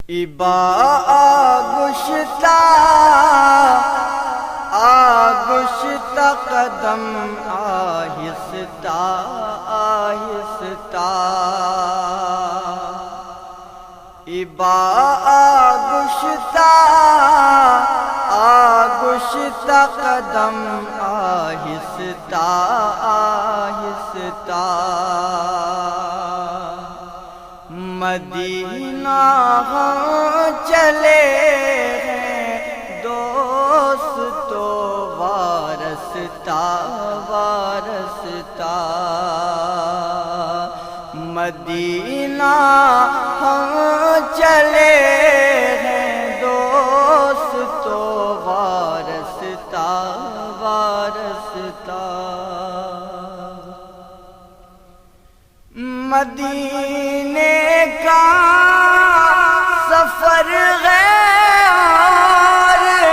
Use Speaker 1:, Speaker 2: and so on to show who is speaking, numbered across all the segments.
Speaker 1: ابا آگشتا قدم آہستہ آہستہ ابا آگشتا قدم آہستہ آہستہ مدینہ چلے ہیں دوستو وارستہ وارستہ مدینہ ہم چلے ہیں دوستو وارستہ وارستہ مدینے کا سفر غیر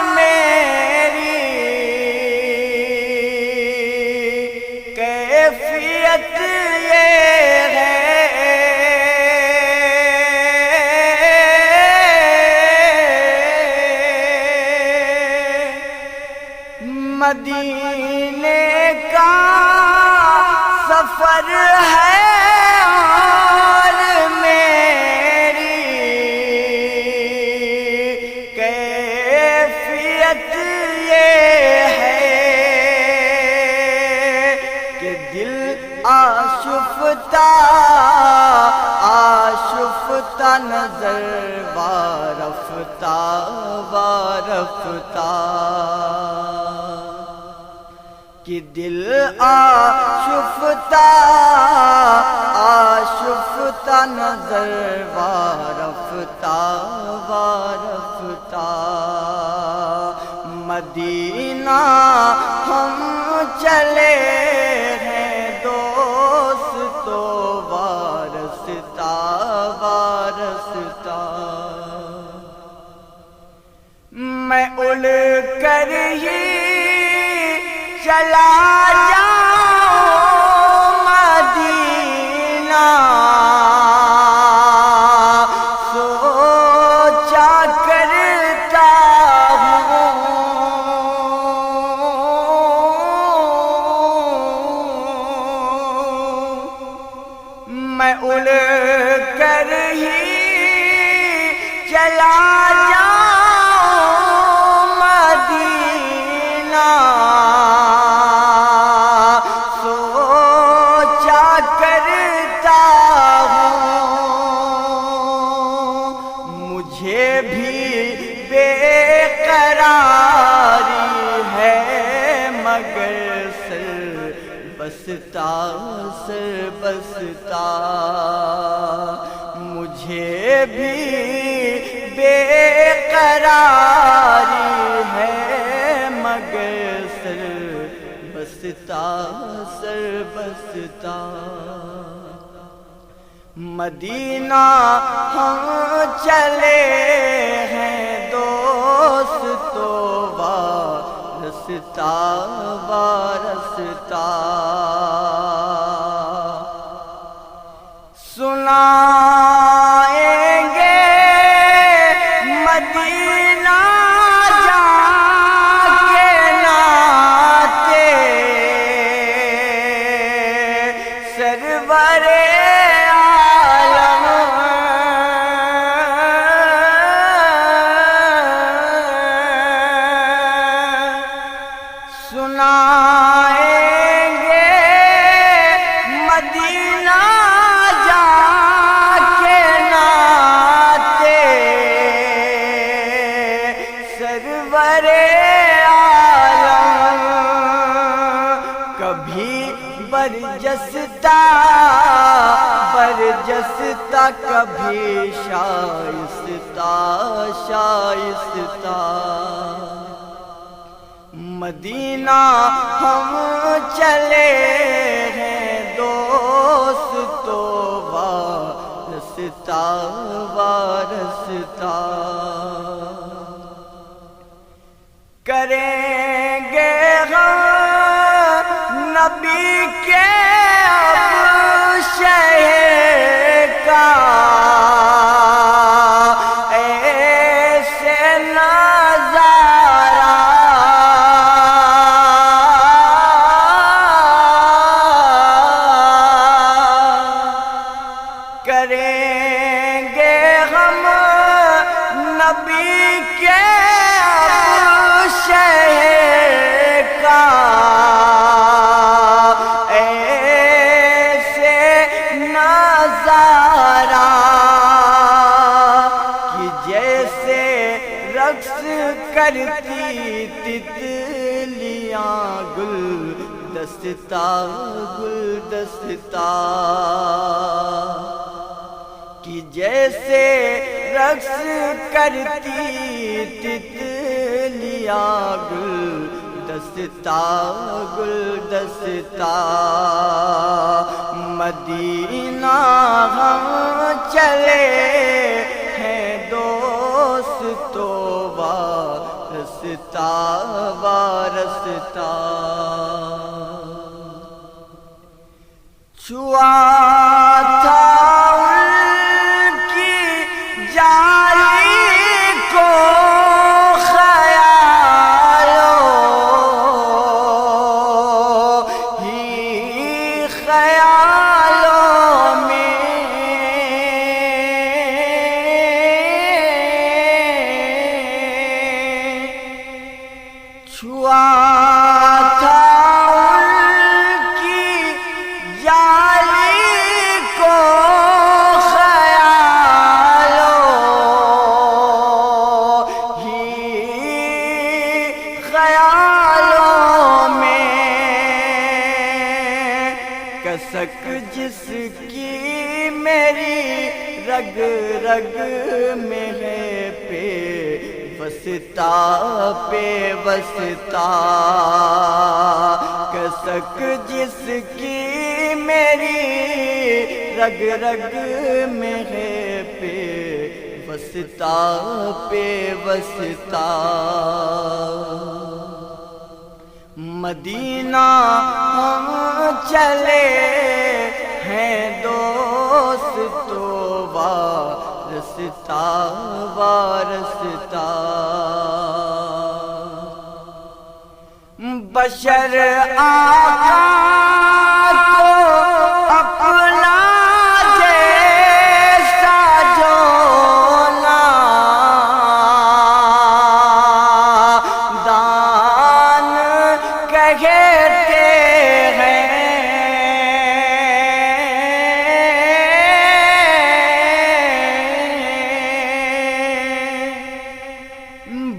Speaker 1: میری کیفیت یہ ہے مدینے کا سفر ہے آشفتہ نظر وارفتہ وارفتہ کہ دل آشفتہ نظر وارفتہ وارفتہ مدینہ ہم چلے ہیں دوستو وارستہ وارستہ میں اڑ کر ہی چلا جاؤں مدینہ سوچا کرتا ہوں میں اڑ کر ہی چلا جاؤں مدینہ سوچا کرتا ہوں مجھے بھی بے قراری ہے مگر سر بستا مجھے بھی بے قراری ہے مگر سر بستا مدینہ ہم چلے ہیں دوستو وارستہ وارستہ سنائیں گے مدینہ جا کے ناتے سرور عالم سنائیں گے مدینہ سرور عالم کبھی برجستہ کبھی شائستہ مدینہ ہم چلے ہیں دوستو وارستہ وارستہ کریں گے ہم نبی کے اب شہر کا اے کرتی تتلیاں گل دستہ گل دستہ کہ جیسے رقص کرتی تتلیاں گل دستہ گل دستہ مدینہ ہم چلے ہیں دوستو وارستہ وارستہ چھوا تھا ان کی جاری کو چھوا تھا ان کی جالی کو خیالوں ہی خیالوں میں کسک جس کی میری رگ رگ میں ہے پہ وسطہ پہ وسطہ کسک جس کی میری رگ رگ میں ہے پہ وسطہ پہ وسطہ مدینہ ہم چلے ہیں دوستو وارستہ وارستہ بشر آقا کو اپنا جیسا جو نادان کہتے ہیں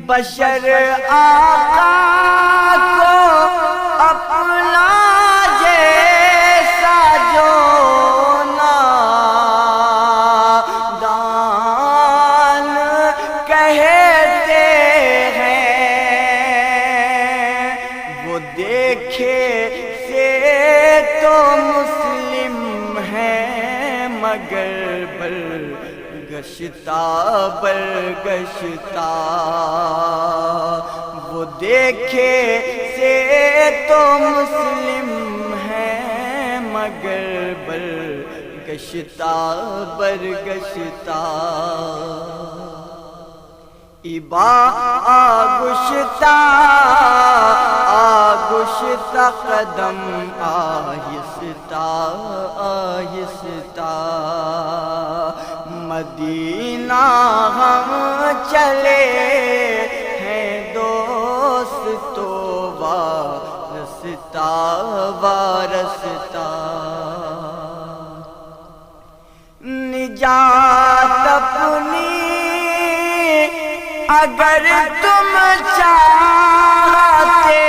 Speaker 1: بشر آقا کو اپنا جیسا جو نادان کہتے ہیں وہ دیکھے سے تو مسلم ہیں مگر برگشتہ برگشتہ وہ دیکھے سے تو مسلم ہیں مگر برگشتہ برگشتہ ابا آگشتہ آگشتہ قدم آہستہ آہستہ مدینہ ہم چلے ہیں دوستو وارستہ وارستہ نجات اپنی اگر تم چاہتے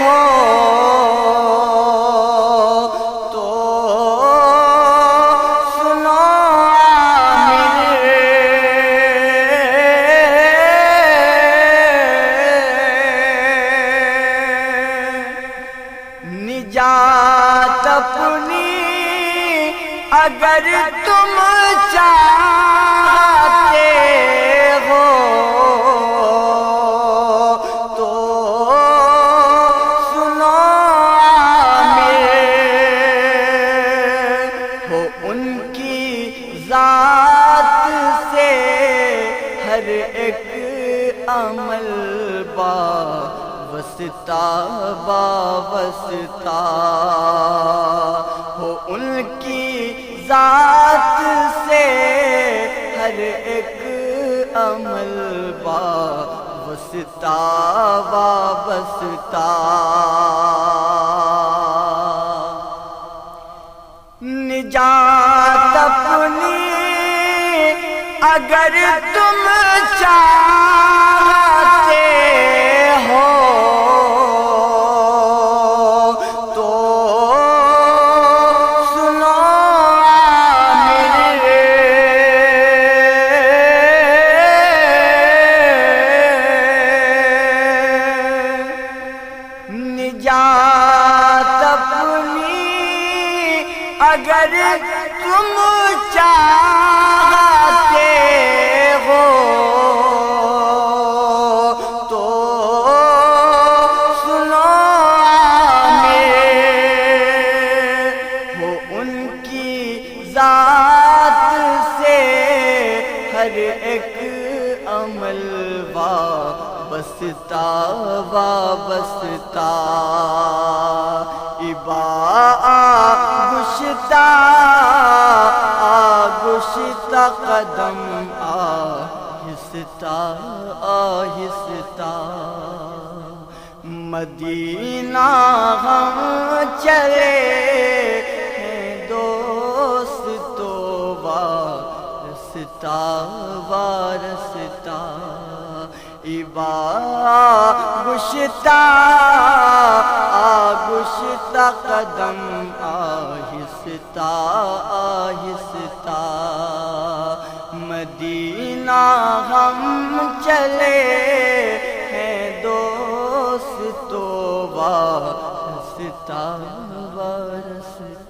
Speaker 1: ہو تو سنو عامر نجات اپنی اگر تم چاہتے ہو تو سنو عامر ہو ان کی ذات سے ہر ایک عمل واسطہ واسطہ ہو ان کی ذات سے ہر ایک عمل واسطہ وابستہ نجات اپنی اگر تم چاہتے اگر تم چاہتے ہو تو سنو ہو ان کی ذات سے ہر ایک عمل وابستہ وابستہ گشتہ گشتہ قدم آہستہ آہستہ مدینہ ہم چلے ہیں دوست تو وارستہ وارستہ گشتہ گشتہ قدم آہستہ آہستہ مدینہ ہم چلے ہیں دوست تو وارستہ وارستہ